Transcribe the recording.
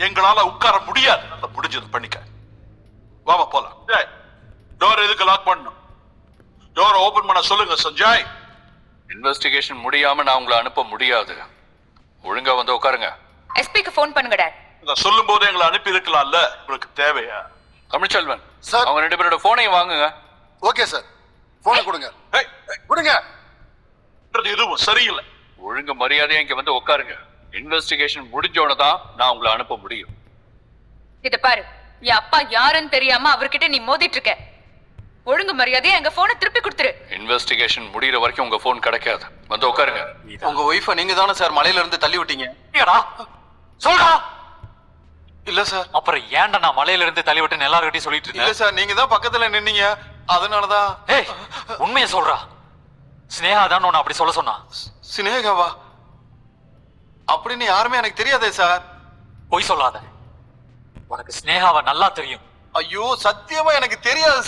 எங்களால உட்கார முடியாது. முடிஞ்சது பண்ணிக்க. வாமா போலாம். டோர் எதுக்கு லாக் பண்ணணும்? டோர் ஓபன் பண்ண சொல்லுங்க சஞ்சய். இன்வெஸ்டிகேஷன் முடியாம நான் உங்களை அனுப்ப முடியாது. ஒழுங்கா வந்து உட்காருங்க. எஸ்பிக்கு ஃபோன் பண்ணுங்க டாட். சொல்லும் போது எங்களை அனுப்பி இருக்கலாம்ல. உங்களுக்கு தேவையா? தமிழ்ச்செல்வன் சார். அவங்க 2 பேரோட போனையும் வாங்குங்க. ஓகே சார், போனை கொடுங்க. கொடுங்க. எதுவும் சரியில்லை. ஒழுங்கு மரியாதையா இங்க வந்து உட்காருங்க. இன்வெஸ்டிகேஷன் முடிஞ்சோட தான் நான் உங்களை அனுப்ப முடியும். இத பாரு, என் அப்பா யாருன்னு தெரியாம அவர்கிட்ட நீ மோதிட்டு இருக்க. ஒழுங்கு மரியாதையா எங்க போனை திருப்பி கொடுத்துரு. இன்வெஸ்டிகேஷன் முடியற வரைக்கும் உங்க போன் கிடைக்காது. வந்து உட்காருங்க. உங்க ஒய்ஃபை நீங்க தானே சார் மலையில இருந்து தள்ளி விட்டீங்க? சொல்றா. இல்ல சார். அப்புறம் ஏன்டா நான் மலையில இருந்து தள்ளி விட்டு எல்லார்கிட்டயும் சொல்லிட்டு இல்ல இருக்கேன்? சார், நீங்க தான் பக்கத்துல நின்னீங்க, அதனாலதான். ஏய், உண்மையை சொல்றா. ஸ்னேகா தான் உன்னை அப்படி சொல்ல சொன்னா. சினேகாவா? அப்படின்னு யாருமே எனக்கு தெரியாதே சார். பொய் சொல்லாத. உனக்கு ஸ்னேகாவை நல்லா தெரியும். ஐயோ, சத்தியமா எனக்கு தெரியாது.